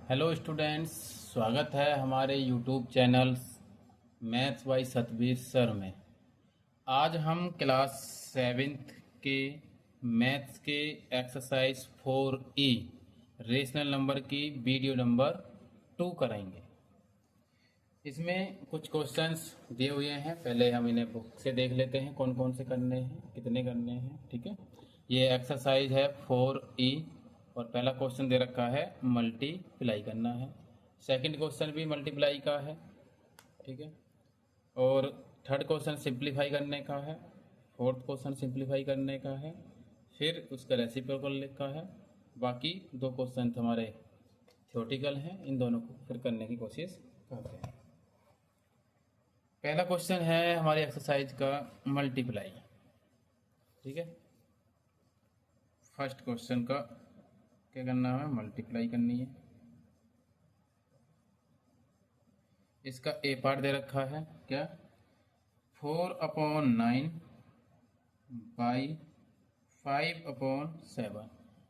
Hello students, स्वागत है हमारे YouTube channel maths by Satbir sir में। आज हम क्लास 7th के मैथ्स के एक्सरसाइज 4E रेशनल नंबर की वीडियो नंबर 2 कराएंगे। इसमें कुछ क्वेश्चंस दिए हुए हैं, पहले हम इन्हें बुक से देख लेते हैं कौन कौन से करने हैं, कितने करने हैं। ठीक है, ये एक्सरसाइज है 4E और पहला क्वेश्चन दे रखा है मल्टीप्लाई करना है। सेकंड क्वेश्चन भी मल्टीप्लाई का है। ठीक है, और थर्ड क्वेश्चन सिंप्लीफाई करने का है। फोर्थ क्वेश्चन सिंप्लीफाई करने का है, फिर उसका रेसिप्रोकल का है। बाकी दो क्वेश्चन हमारे थ्योरेटिकल हैं, इन दोनों को फिर करने की कोशिश करते हैं। पहला क्वेश्चन है हमारी एक्सरसाइज का मल्टीप्लाई। ठीक है, फर्स्ट क्वेश्चन का क्या करना है, मल्टीप्लाई करनी है। इसका ए पार्ट दे रखा है क्या, 4/9 बाई 5/7।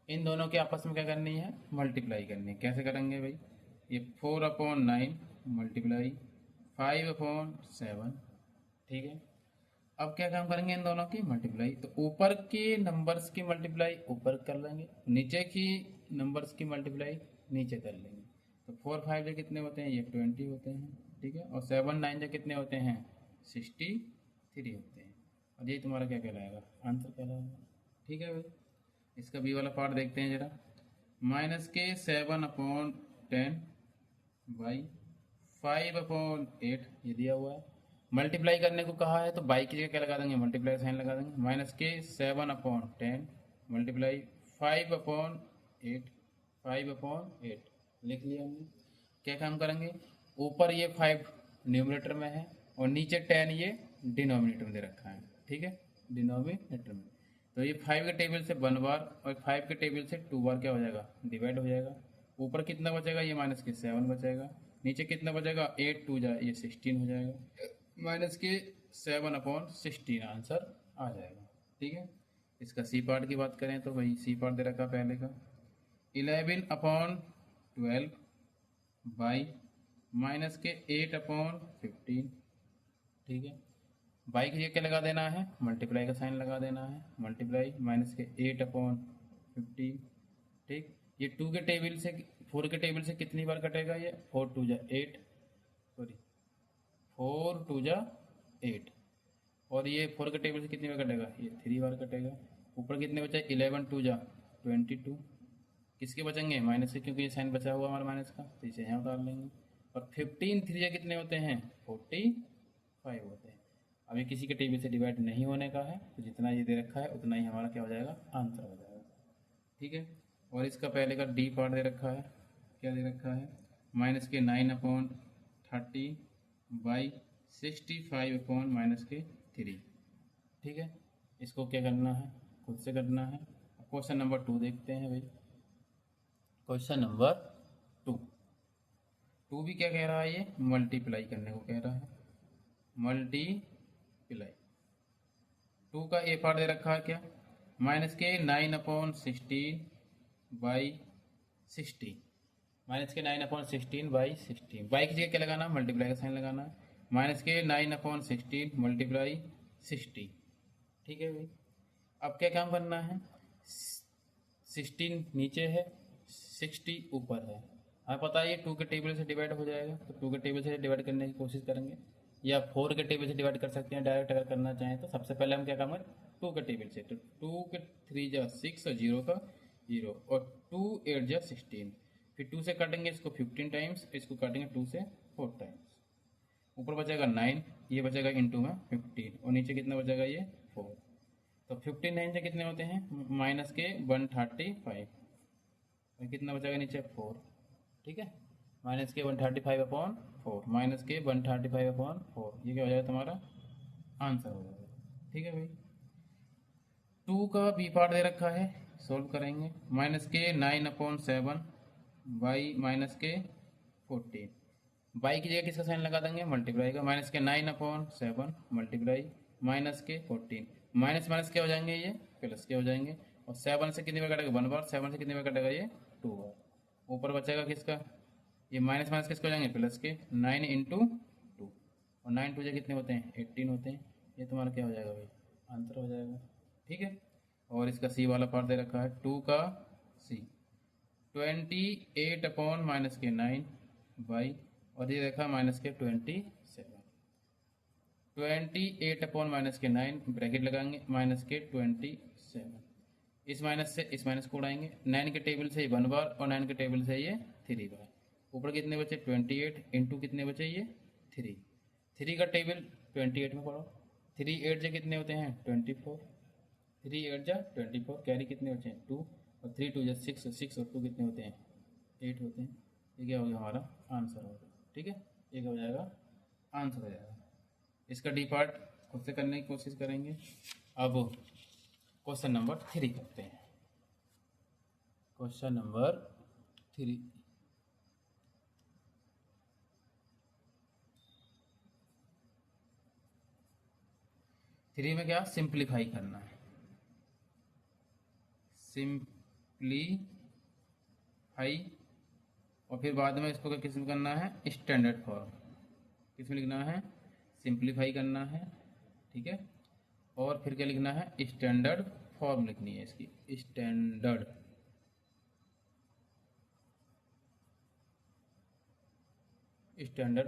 इन दोनों के आपस में क्या करनी है, मल्टीप्लाई करनी है। कैसे करेंगे भाई, ये 4/9 मल्टीप्लाई 5/7। ठीक है, अब क्या काम करेंगे, इन दोनों की मल्टीप्लाई। तो ऊपर के नंबर्स की मल्टीप्लाई ऊपर कर लेंगे, नीचे की नंबर्स की मल्टीप्लाई नीचे कर लेंगे। तो 4 5 जो कितने होते हैं, ये 20 होते हैं। ठीक है, और 7 9 जो कितने होते हैं, 63 होते हैं। और ये तुम्हारा क्या कहलाएगा, आंसर कहलाएगा। ठीक है भाई, इसका बी वाला पार्ट देखते हैं जरा। -7/10 बाई 5/8 ये दिया हुआ है। मल्टीप्लाई करने को कहा है तो बाई की जगह क्या लगा देंगे, मल्टीप्लाई साइन लगा देंगे। -7/10 मल्टीप्लाई 5/8 लिख लिया हमने। क्या काम करेंगे, ऊपर ये 5 न्यूमरेटर में है और नीचे 10 ये डिनोमिनेटर में दे रखा है। ठीक है, डिनोमिनेटर में। तो ये 5 के टेबल से 1 बार और 5 के टेबल से 2 बार क्या हो जाएगा, डिवाइड हो जाएगा। ऊपर कितना बचेगा, ये -7 बचेगा। नीचे कितना बचेगा, 8 2 जा ये 16 हो जाएगा। -7/16 आंसर आ जाएगा। ठीक है, इसका सी पार्ट की बात करें तो भाई सी पार्ट दे रखा पहले का 11/12 बाई -8/15। ठीक है, बाई की जगह क्या लगा देना है, मल्टीप्लाई का साइन लगा देना है। मल्टीप्लाई -8/15। ठीक, ये 2 के टेबल से 4 के टेबल से कितनी बार कटेगा, ये 4 2 जा 8, सॉरी 4 2 जा 8। और ये 4 के टेबल से कितनी बार कटेगा, ये 3 बार कटेगा। ऊपर कितने बचे, 11 2 जा 22। किसके बचेंगे, माइनस के, क्योंकि ये साइन बचा हुआ हमारा माइनस का, तो इसे यहाँ उतार लेंगे। और 15 3 कितने होते हैं, 45 होते हैं। अब ये किसी के टेबल से डिवाइड नहीं होने का है, तो जितना ये दे रखा है उतना ही हमारा क्या हो जाएगा, आंसर हो जाएगा। ठीक है, और इसका पहले का डी पार्ट दे रखा है, क्या दे रखा है, -9/30 बाई 65/-3। ठीक है, इसको क्या करना है, खुद से करना है। क्वेश्चन नंबर 2 देखते हैं भाई। क्वेश्चन नंबर 2 भी क्या कह रहा है, ये मल्टीप्लाई करने को कह रहा है। मल्टीप्लाई 2 का ए पार्ट दे रखा है क्या, -9/16 बाई 60। -9/16 बाई 16। बाई की जगह क्या लगाना, मल्टीप्लाई का साइन लगाना है। -9/16 मल्टीप्लाई 60। ठीक है भाई, अब क्या काम करना है, 16 नीचे है, 60 ऊपर है। हमें पता है ये 2 के टेबल से डिवाइड हो जाएगा, तो 2 के टेबल से डिवाइड करने की कोशिश करेंगे, या 4 के टेबल से डिवाइड कर सकते हैं डायरेक्ट अगर करना चाहें तो। सबसे पहले हम क्या करेंगे, 2 के टेबल से, तो 2 के 3 जा 6 और 0 का 0 और 2 8 जा 16। फिर 2 से काटेंगे इसको 15 टाइम्स, इसको काटेंगे 2 से 4 टाइम्स। ऊपर बचेगा 9, ये बचेगा इंटू में 15, और नीचे कितना बचेगा, ये 4। तो 15 9 से कितने होते हैं, -135। और कितना बचेगा नीचे, 4। ठीक है, -135/4 -135/4, ये क्या हो जाएगा तुम्हारा आंसर हो जाएगा। ठीक है भाई, 2 का बी पार्ट दे रखा है, सोल्व करेंगे। -9/7 बाई -14। बाई की जगह किसका साइन लगा देंगे, मल्टीप्लाई का। -9/7 मल्टीप्लाई -14। माइनस माइनस क्या हो जाएंगे, ये प्लस के हो जाएंगे। और 7 से कितनी बार कटेगा, 1 बार। 7 से कितनी बार कटेगा, ये 2 बार। ऊपर बचेगा किसका, ये माइनस माइनस किसके हो जाएंगे, प्लस के। 9 इंटू 2, और 9 टू कितने होते हैं, 18 होते हैं। ये तुम्हारा क्या हो जाएगा भाई, आंसर हो जाएगा। ठीक है, और इसका सी वाला पार्ट दे रखा है 2 का सी, 28 अपॉन माइनस के 9 बाई, और ये देखा माइनस के 27, 28 अपॉन माइनस के 9 ब्रैकेट लगाएंगे, माइनस के 27, इस माइनस से इस माइनस को उड़ाएंगे। 9 के टेबल से ये 1 बार, और 9 के टेबल से ये 3 बार। ऊपर कितने बचे, 28 इंटू कितने बचे, ये 3। 3 का टेबल 28 में पढ़ो। 3 8 जा कितने होते हैं, 24। 3 8 जा 24, कैरी कितने बचे हैं, 2, और 3 2 जा 6, 6 और 2 कितने होते हैं, 8 होते हैं। ये क्या हो गया, हमारा आंसर होगा। ठीक है, ये क्या हो जाएगा, आंसर हो जाएगा। इसका डी पार्ट खुद से करने की कोशिश करेंगे। अब क्वेश्चन नंबर 3 करते हैं। क्वेश्चन नंबर 3, में क्या, सिंप्लीफाई करना है। सिंप्लीफाई, और फिर बाद में इसको किस में करना है, स्टैंडर्ड फॉर्म। किस में लिखना है, सिंप्लीफाई करना है। ठीक है, और फिर क्या लिखना है, स्टैंडर्ड फॉर्म लिखनी है इसकी, स्टैंडर्ड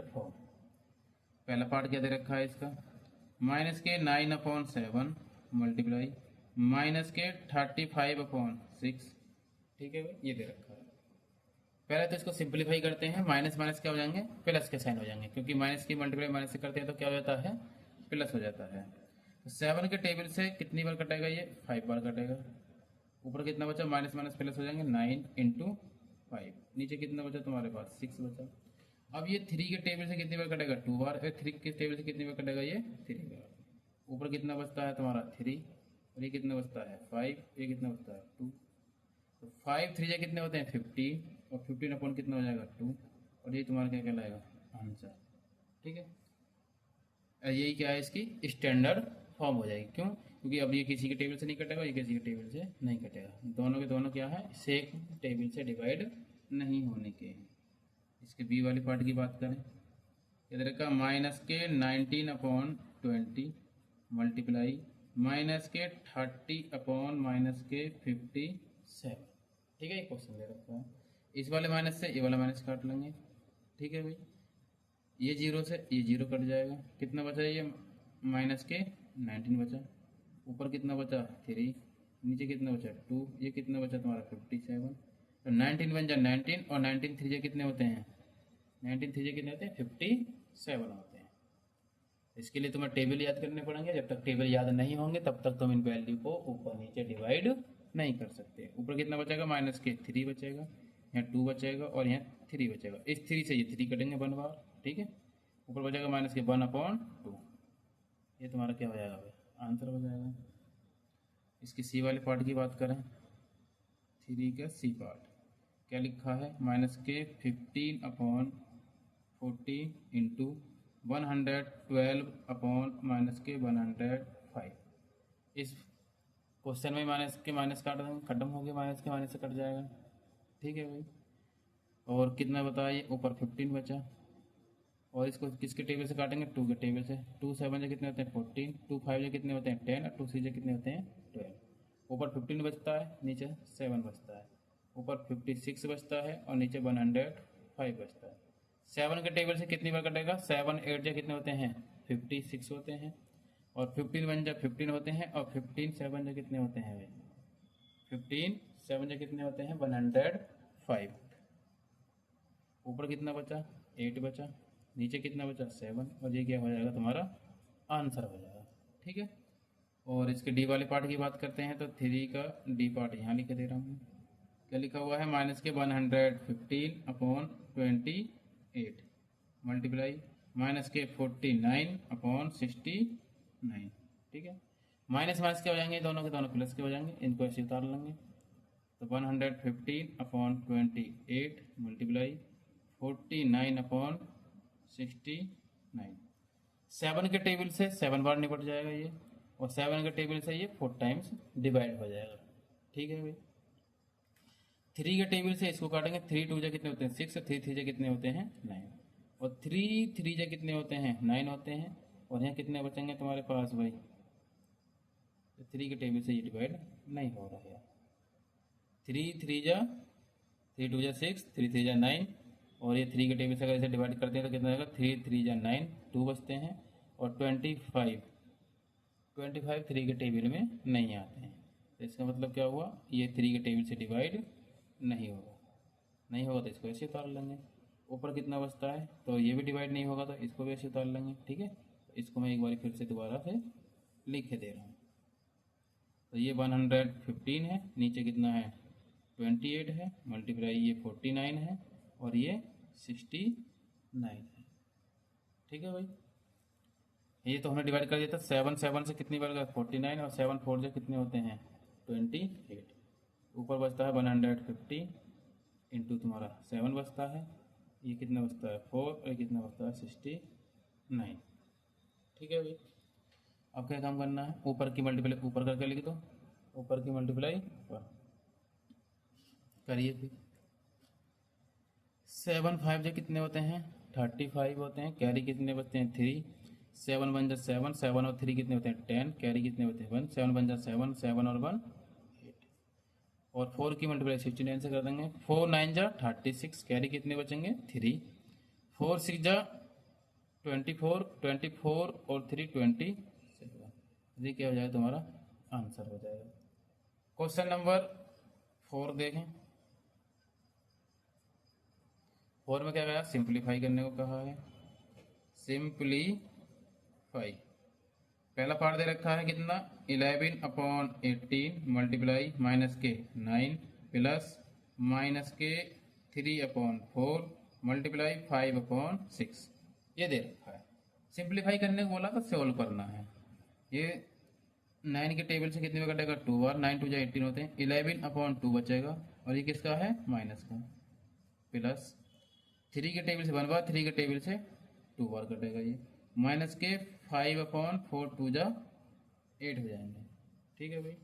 फॉर्म। पहला पार्ट क्या दे रखा है इसका, माइनस के 9/7 मल्टीप्लाई माइनस के 35/6। ठीक है भाई, ये दे रखा है। पहले तो इसको सिंप्लीफाई करते हैं। माइनस माइनस क्या हो जाएंगे, प्लस के साइन हो जाएंगे, क्योंकि माइनस की मल्टीप्लाई माइनस से करते हैं तो क्या हो जाता है, प्लस हो जाता है। तो 7 के टेबल से कितनी बार कटेगा, ये 5 बार कटेगा। ऊपर कितना बचा, माइनस माइनस प्लस हो जाएंगे, 9 इंटू 5। नीचे कितना बचा तुम्हारे पास, 6 बचा। अब ये 3 के टेबल से कितनी बार कटेगा, 2 बार। 3 के टेबल से कितनी बार कटेगा, ये 3 बार। ऊपर कितना बचता है तुम्हारा 3, और ये कितना बचता है 5, ये कितना बचता है 2। तो 5 3 कितने होते हैं 15, और 15 अपॉन कितना हो जाएगा 2, और ये तुम्हारा क्या कहलाएगा, आंसर। ठीक है, यही क्या है, इसकी स्टैंडर्ड फॉर्म हो जाएगी। क्यों, क्योंकि अब ये किसी के टेबल से नहीं कटेगा, ये किसी के टेबल से नहीं कटेगा। दोनों के दोनों क्या है, सेम टेबल से डिवाइड नहीं होने के। इसके बी वाली पार्ट की बात करें, इधर का माइनस के 19/20 मल्टीप्लाई माइनस के 30/-57। ठीक है, ये क्वेश्चन दे रखा है। इस वाले माइनस से ये वाला माइनस काट लेंगे। ठीक है भाई, ये 0 से ये 0 कट जाएगा। कितना बचा, ये माइनस के 19 बचा। ऊपर कितना बचा 3, नीचे कितना बचा 2, ये कितना बचा तुम्हारा 57। तो 19 बन जा 19, और 19 3 कितने होते हैं, 19 3 कितने होते हैं 57 होते हैं। इसके लिए तुम्हें टेबल याद करने पड़ेंगे। जब तक टेबल याद नहीं होंगे तब तक तुम इन वैल्यू को ऊपर नीचे डिवाइड नहीं कर सकते। ऊपर कितना बचेगा, माइनस के 3 बचेगा, यहाँ 2 बचेगा, और यहाँ 3 बचेगा। इस 3 से ये 3 कटेंगे 1 बार। ठीक है, ऊपर बचेगा माइनस के 1/2। ये तुम्हारा क्या हो जाएगा भाई, आंसर हो जाएगा। इसकी सी वाले पार्ट की बात करें, 3 का सी पार्ट क्या लिखा है, माइनस के 15/40 इंटू 112/-105। इस क्वेश्चन में माइनस के माइनस काट देंगे, खत्म हो गया, माइनस के माइनस से कट जाएगा। ठीक है भाई, और कितना बताइए, ऊपर 15 बचा, और इसको किसके टेबल से काटेंगे, 2 के टेबल से। 2 7 कितने होते हैं 14, 2 5 कितने होते हैं 10, और 2 6 कितने होते हैं 12। ऊपर 15 बचता है, नीचे 7 बचता है। ऊपर 56 बचता है, और नीचे 105 बचता है। 7 के टेबल से कितनी बार कटेगा, 7 8 जा कितने होते हैं 56 होते हैं, और 15 1 जा 15 होते हैं, और 15 7 जा कितने होते हैं भाई, 15 7 जा कितने होते हैं 105। ऊपर कितना बचा 8 बचा, नीचे कितना बचा 7, और ये क्या हो जाएगा तुम्हारा आंसर हो जाएगा। ठीक है, और इसके डी वाले पार्ट की बात करते हैं तो 3 का डी पार्ट यहाँ लिख दे रहा हूँ। क्या लिखा हुआ है, माइनस के 115/28 मल्टीप्लाई माइनस के 49/69। ठीक है, माइनस माइनस क्या हो जाएंगे, दोनों के दोनों प्लस के हो जाएंगे, इनको ऐसे उतार लेंगे। तो 115/28 मल्टीप्लाई 49/69। 7 के टेबल से 7 बार निपट जाएगा ये, और 7 के टेबल से ये 4 टाइम्स डिवाइड हो जाएगा। ठीक है भाई, 3 के टेबल से इसको काटेंगे, 3 टू जा कितने होते हैं 6, 3 3 जा कितने होते हैं 9, और 3 3 जा कितने होते हैं 9 होते हैं, और यहाँ कितने बचेंगे तुम्हारे पास भाई, 3 के टेबल से ये डिवाइड नहीं हो रहा है। 3 3 जा 3 टू जा 6, 3 3 जा 9, और ये 3 के टेबल से अगर इसे डिवाइड करते हैं तो कितना आएगा 3 3 जा 9, 2 बचते हैं, और 25 3 के टेबल में नहीं आते हैं। तो इसका मतलब क्या हुआ, ये 3 के टेबल से डिवाइड नहीं होगा तो इसको ऐसे उतार लेंगे। ऊपर कितना बचता है, तो ये भी डिवाइड नहीं होगा तो इसको भी ऐसे उतार लेंगे। ठीक है, तो इसको मैं एक बार फिर से दोबारा से लिख दे रहा हूँ। तो ये 115 है, नीचे कितना है 28 है, मल्टीप्लाई ये 49 है, और ये 69 है। ठीक है भाई, ये तो हमने डिवाइड कर दिया था। 7 7 से कितनी बार 49, और 7 4 से कितने होते हैं 28। ऊपर बचता है 150 इंटू तुम्हारा 7 बचता है, ये कितना बचता है 4, और ये कितना बचता है 69। ठीक है भाई, अब क्या काम करना है, ऊपर की मल्टीप्लाई ऊपर करके लिख दो, ऊपर की मल्टीप्लाई ऊपर करिए फिर। 7 5 जो कितने होते हैं 35 होते हैं, कैरी कितने बचते हैं 3, 7 1 जा 7, 7 और 3 कितने होते हैं 10, कैरी कितने होते हैं 1, 7 1 जा 7, 7 और 1 8, और 4 की मल्टीप्लाई 69 से कर देंगे। 4 9 जा 36, कैरी कितने बचेंगे 3, 4 6 जा 24, 24 और 3 27। ये क्या हो जाएगा तुम्हारा आंसर हो जाएगा। क्वेश्चन नंबर 4 देखें। 4 में क्या कहा, सिंप्लीफाई करने को कहा है। सिंप्लीफाई, पहला पार्ट दे रखा है कितना 11/18 मल्टीप्लाई माइनस के 9 प्लस माइनस के 3/4 मल्टीप्लाई 5/6, ये दे रखा है। सिंप्लीफाई करने को बोला तो सोल्व करना है। ये 9 के टेबल से कितने में कटेगा 2 बार, 9 2 जा 18 होते हैं, 11/2 बचेगा, और ये किसका है माइनस का, प्लस 3 के टेबल से 1 बार, 3 के टेबल से 2 बार कटेगा, ये माइनस के 5/4 2 जा 8 हो जाएंगे। ठीक है भाई,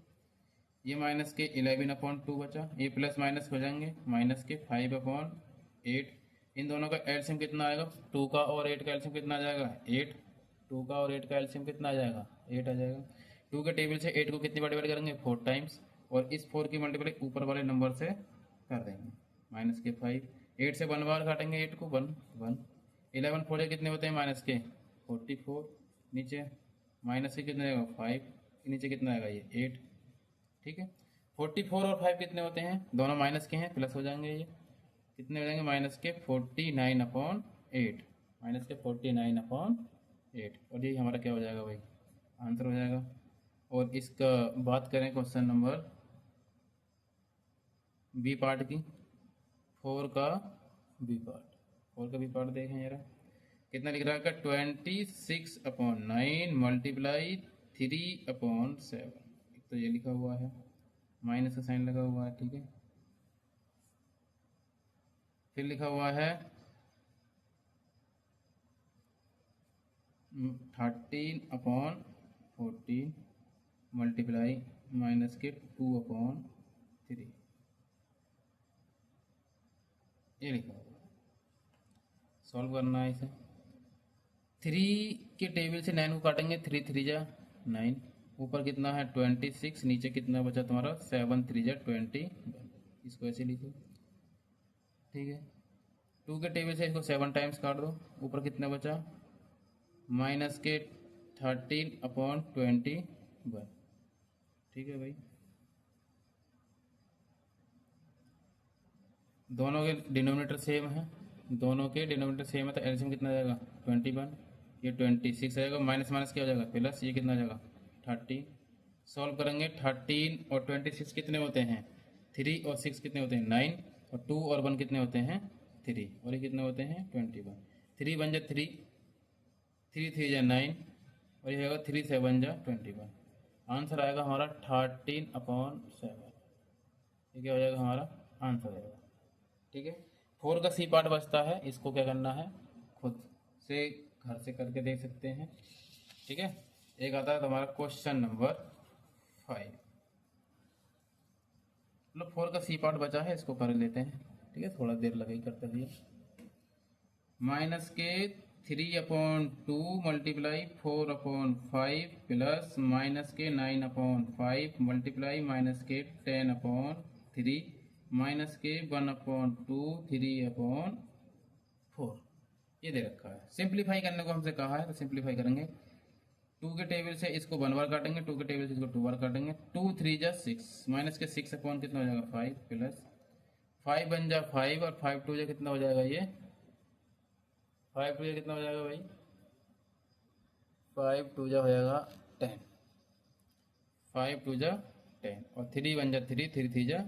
ये माइनस के 11/2 बचा, ये प्लस माइनस हो जाएंगे, माइनस के 5/8। इन दोनों का एलसीएम कितना आएगा, 2 का और 8 का एलसीएम कितना आ जाएगा 8, 2 का और 8 का एलसीएम कितना आ जाएगा 8 आ जाएगा। 2 के टेबल से 8 को कितनी बार डिवाइड करेंगे 4 टाइम्स, और इस 4 की मल्टीप्लाई ऊपर वाले नंबर से कर देंगे, माइनस के 5, 8 से 1 बार काटेंगे 8 को 1 1, 11 4 कितने होते हैं माइनस के 44, नीचे माइनस के कितने आएगा 5, नीचे कितना आएगा ये 8। ठीक है, 44 और 5 कितने होते हैं, दोनों माइनस के हैं, प्लस हो जाएंगे, ये कितने हो जाएंगे माइनस के 49/8, माइनस के 49/8, और ये हमारा क्या हो जाएगा भाई आंसर हो जाएगा। और इसका बात करें क्वेश्चन नंबर बी पार्ट की, 4 का बी पार्ट देखें जरा, कितना लिख रहा है 26/9 मल्टीप्लाई 3/7, एक तो ये लिखा हुआ है, माइनस का साइन लगा हुआ है। ठीक है, फिर लिखा हुआ है 13/14 मल्टीप्लाई माइनस के 2/3, ये लिखा हुआ है। सॉल्व करना है इसे। 3 के टेबल से 9 को काटेंगे, 3 3 जा 9, ऊपर कितना है 26, नीचे कितना बचा तुम्हारा 7 3 जा 21, इसको ऐसे लिखो। ठीक है, 2 के टेबल से इसको 7 टाइम्स काट दो, ऊपर कितना बचा माइनस के 13/21। ठीक है भाई, दोनों के डिनोमिनेटर सेम है, तो एलसीएम कितना आ जाएगा 21, ये 26 आएगा, माइनस माइनस क्या हो जाएगा प्लस, ये कितना आ जाएगा 30। सॉल्व करेंगे, 13 और 26 कितने होते हैं 3, और 6 कितने होते हैं 9, और 2 और 1 कितने होते हैं 3, और ये कितने होते हैं 21। 3 1 जा 3, 3 3 जा 9, और ये होगा 3 7 जा 21। आंसर आएगा हमारा 13/7, ये क्या हो जाएगा हमारा आंसर आएगा। ठीक है, 4 का सी पार्ट बचता है, इसको क्या करना है खुद से घर से करके देख सकते हैं। ठीक है, एक आता है तुम्हारा क्वेश्चन नंबर 5। मतलब 4 का सी पार्ट बचा है, इसको कर लेते हैं। ठीक है, थोड़ा देर लगेगी करते हुए। माइनस के 3/2 मल्टीप्लाई 4/5 प्लस माइनस के 9/5 मल्टीप्लाई माइनस के 10/3 माइनस के 1/2 3/4। ये दे रखा है। सिंप्लीफाई करने को हमसे कहा है, तो सिंप्लीफाई करेंगे। 2 के टेबल से इसको 1 बार काटेंगे, 2 के टेबल से इसको 2 बार काटेंगे। 2 3 जा 6 माइनस के 6 अपॉन कितना हो जाएगा 5 प्लस 5 बन जा 5 और 5 2 जा कितना हो जाएगा ये 5 2 जा कितना हो जाएगा भाई 5 2 जा हो जाएगा 10 5 2 जा 10 और 3 बन जा 3 3 3 जा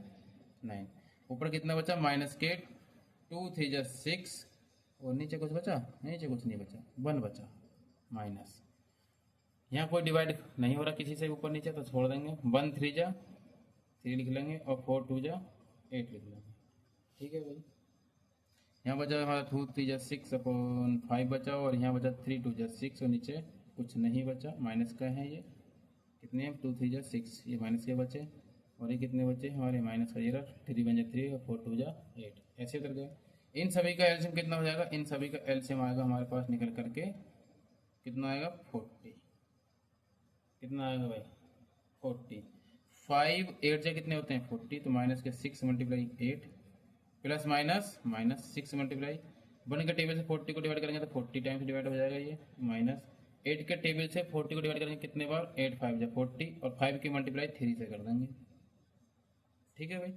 9। ऊपर कितना बचा माइनस के 2 3 जा 6 और नीचे कुछ बचा, नीचे कुछ नहीं बचा, 1 बचा माइनस। यहाँ कोई डिवाइड नहीं हो रहा किसी से ऊपर नीचे, तो छोड़ देंगे। 1 3 जा 3 लिख लेंगे और 4 2 जा 8 लिख लेंगे। ठीक है भाई, यहाँ बचा हमारा 2 3 जा 6/5 बचा और यहाँ बचा 3 2 जा 6 और नीचे कुछ नहीं बचा, माइनस का है ये। कितने हैं 2 3 जा 6, ये माइनस के बचे और ये कितने बचे हमारे माइनस का, ये 3 बन जा 3 और 4 2 जा 8, ऐसे उतर गए। इन सभी का एलसीएम कितना हो जाएगा, इन सभी का एलसीएम आएगा हमारे पास निकल करके कितना आएगा 40। कितना आएगा भाई 40। 5 8 से कितने होते हैं 40, तो माइनस के 6 multiply 8 plus minus minus 6 multiply 1 के टेबल से 40 को डिवाइड करेंगे तो 40 टाइम्स डिवाइड हो जाएगा ये, माइनस 8 के टेबल से 40 को डिवाइड करेंगे कितने बार 8 5 जा 40 और 5 की मल्टीप्लाई 3 से कर देंगे। ठीक है भाई,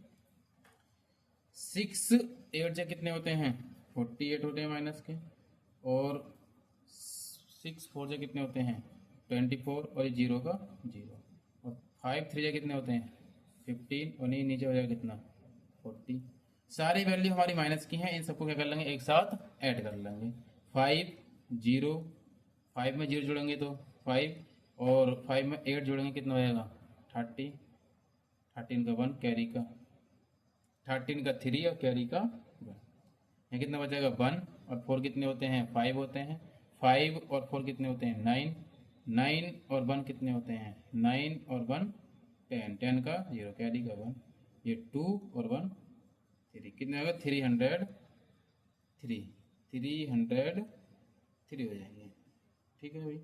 6 8 से कितने होते हैं 48 होते हैं माइनस के, और 6 4 से कितने होते हैं 24 और ये 0 का 0 और 5 3 से कितने होते हैं 15 और नहीं नीचे हो जाएगा कितना 40। सारी वैल्यू हमारी माइनस की हैं, इन सबको क्या कर लेंगे एक साथ ऐड कर लेंगे। 5 0 5 में 0 जोड़ेंगे तो 5 और 5 में 8 जोड़ेंगे कितना हो जाएगा 30, 13 का 1 कैरी का 13 का 3 और कैरी का 1, यहाँ कितना बचेगा 1 और 4 कितने होते हैं 5 होते हैं, 5 और 4 कितने होते हैं 9, 9 और 1 कितने होते हैं 9 और 1 10, 10 का 0 कैरी का 1, ये 2 और 1 3 कितने होगा 303 हो जाएंगे। ठीक है भाई,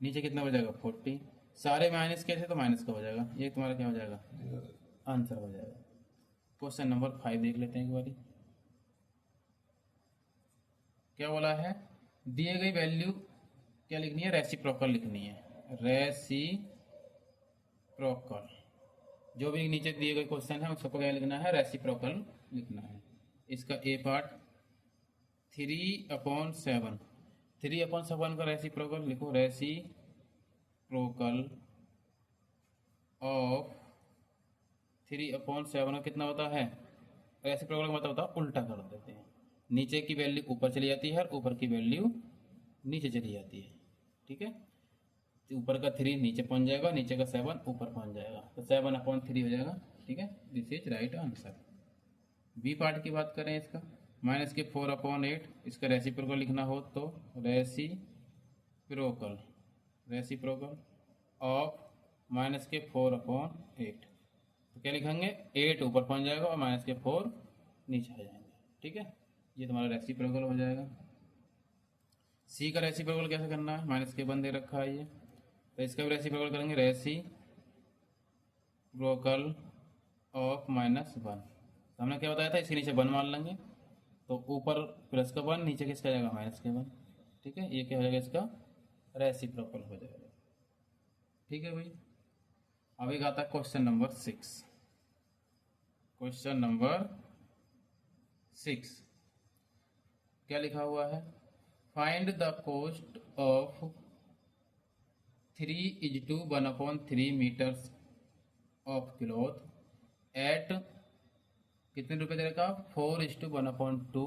नीचे कितना बचेगा 40, सारे माइनस कैसे तो माइनस का हो जाएगा, ये तुम्हारा क्या हो जाएगा आंसर हो जाएगा। क्वेश्चन नंबर 5 देख लेते हैं एक बारी। क्या बोला है, दिए गई वैल्यू क्या लिखनी है रेसिप्रोकल लिखनी है, रेसिप्रोकल। जो भी नीचे दिए गए क्वेश्चन है उसको क्या लिखना है रेसिप्रोकल लिखना है। इसका ए पार्ट 3/7 3/7 का रेसिप्रोकल लिखो, रेसिप्रोकल ऑफ 3/7 कितना होता है, रेसिप्रोकल का मतलब होता है उल्टा कर देते हैं, नीचे की वैल्यू ऊपर चली जाती है और ऊपर की वैल्यू नीचे चली जाती है। ठीक है, तो ऊपर का 3 नीचे पहुंच जाएगा, नीचे का 7 ऊपर पहुंच जाएगा, तो 7/3 हो जाएगा। ठीक है, this is right answer. B part की बात करें इसका, माइनस के 4/8, इसका रेसिप्रोकल लिखना हो तो रेसिप्रोकल ऑफ माइनस के 4/8, तो क्या लिखेंगे 8 ऊपर पहुंच जाएगा और माइनस के 4 नीचे आ जाएंगे। ठीक है, ये तुम्हारा रेसिप्रोकल हो जाएगा। सी का रेसिप्रोकल कैसे करना है, माइनस के 1 दे रखा है ये, तो इसका भी रेसिप्रोकल करेंगे, रेसिप्रोकल ऑफ -1। तो हमने क्या बताया था इसके नीचे 1 मान लेंगे, तो ऊपर प्लस का 1 नीचे किसका जाएगा माइनस के 1। ठीक है, ये क्या हो जाएगा इसका रेसिप्रोकल हो जाएगा। ठीक है भाई, अब एक आता है क्वेश्चन नंबर 6। क्वेश्चन नंबर 6 क्या लिखा हुआ है, find the cost of 3:1/3 metres of cloth at कितने रुपए दे रखा 4:1/2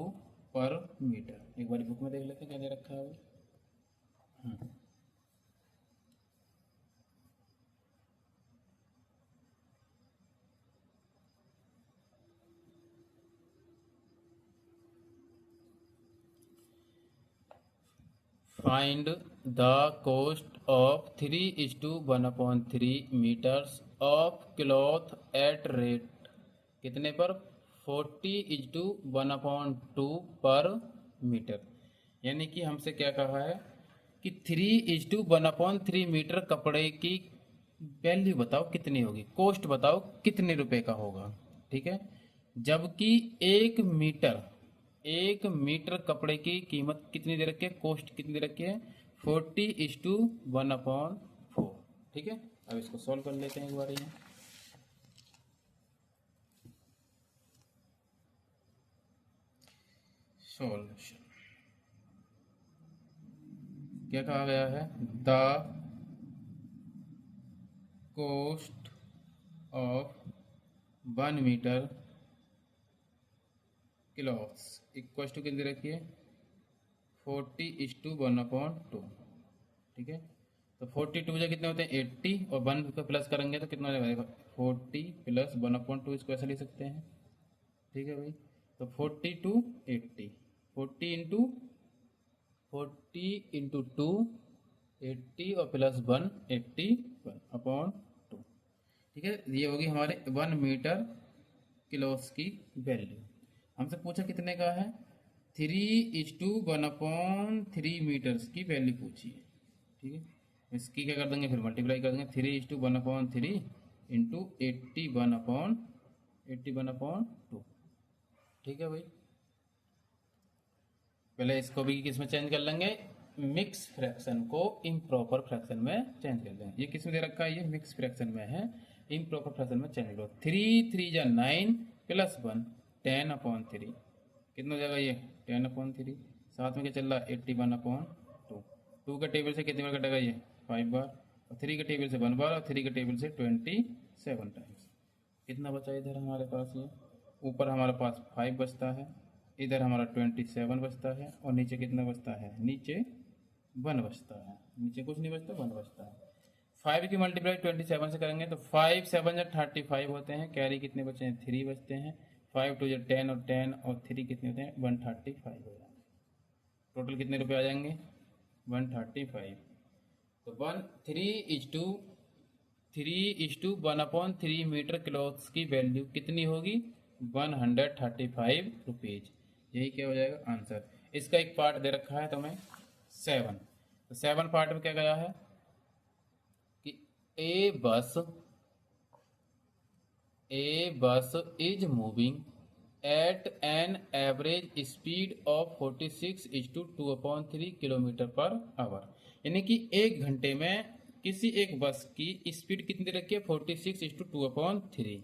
पर मीटर। एक बार बुक में देख लेते हैं क्या दे रखा है। Find the cost of 3:1/3 metres of cloth at rate कितने पर 40:1/2 पर मीटर। यानी कि हमसे क्या कहा है कि 3:1/3 मीटर कपड़े की वैल्यू बताओ कितनी होगी, कॉस्ट बताओ कितने रुपए का होगा। ठीक है, जबकि 1 मीटर कपड़े की कीमत कितनी दे रखी है, कॉस्ट कितनी दे रखी है 40:1/4। ठीक है, अब इसको सॉल्व कर लेते हैं एक बार। ये सॉल्यूशन क्या कहा गया है, the cost of 1 metre cloths equal to कितनी रखी है 40:1/2। ठीक है, तो 42 जो कितने होते हैं 80 और 1 को प्लस करेंगे तो कितना हो जाएगा 40 + 1/2 इसको ऐसे लिख सकते हैं। ठीक है भाई, तो 40 × 2 80 और +1 81/2। ठीक है, ये होगी हमारे 1 मीटर किलोस की वैल्यू। हमसे पूछा कितने का है 3:1/3 मीटर्स की वैल्यू पूछी है। ठीक है, इसकी क्या कर देंगे फिर मल्टीप्लाई कर देंगे 3:1/3 इंटू 80/2। ठीक है भाई, पहले इसको भी किस में चेंज कर लेंगे, मिक्स फ्रैक्शन को इम्प्रॉपर फ्रैक्शन में चेंज कर लेंगे। ये किस में दे रखा है, ये मिक्स फ्रैक्शन में है, इम्प्रॉपर फ्रैक्शन में चेंज करो। 3 3 जा 9 + 1 10/3 कितना हो जाएगा ये 10/3। साथ में क्या चल रहा है 81/2। 2 का टेबल से कितनी बार कटेगा ये 5 बार, और 3 के टेबल से 1 बार, और 3 के टेबल से 27 टाइम्स। कितना बचा इधर हमारे पास, ये ऊपर हमारे पास 5 बचता है, इधर हमारा 27 बचता है, और नीचे कितना बचता है, नीचे 1 बचता है, नीचे कुछ नहीं बचता 1 बचता है। 5 की मल्टीप्लाई 27 से करेंगे तो 5 7 जा 35 होते हैं, कैरी कितने बचे हैं 3 बचते हैं, 5 2 जा 10 और 10 और 3 कितने होते हैं 135 हो जाएंगे। टोटल कितने रुपए आ जाएंगे 135। तो 3:1/3 मीटर क्लॉथ्स की वैल्यू कितनी होगी 135 रुपीज। यही क्या हो जाएगा आंसर। इसका एक पार्ट दे रखा है तुम्हें 7, तो 7 पार्ट में क्या गया है कि ए बस is moving at an average speed of 46:2/3 kilometre per hour. यानी कि 1 घंटे में किसी एक बस की स्पीड कितनी रखी है 46:2/3।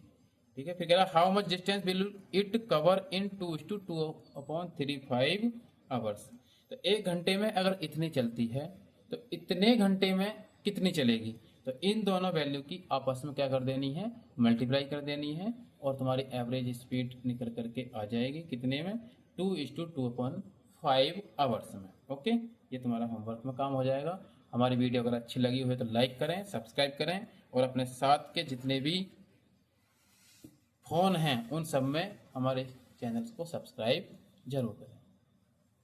ठीक है, फिर कह रहा how much distance will it cover in 2:2/35 hours. तो 1 घंटे में अगर इतनी चलती है तो इतने घंटे में कितनी चलेगी, तो इन दोनों वैल्यू की आपस में क्या कर देनी है मल्टीप्लाई कर देनी है, और तुम्हारी एवरेज स्पीड निकल करके आ जाएगी कितने में 2:2/5 आवर्स में। ओके, ये तुम्हारा होमवर्क में काम हो जाएगा। हमारी वीडियो अगर अच्छी लगी हो तो लाइक करें, सब्सक्राइब करें, और अपने साथ के जितने भी फ़ोन हैं उन सब में हमारे चैनल्स को सब्सक्राइब जरूर करें।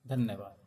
धन्यवाद।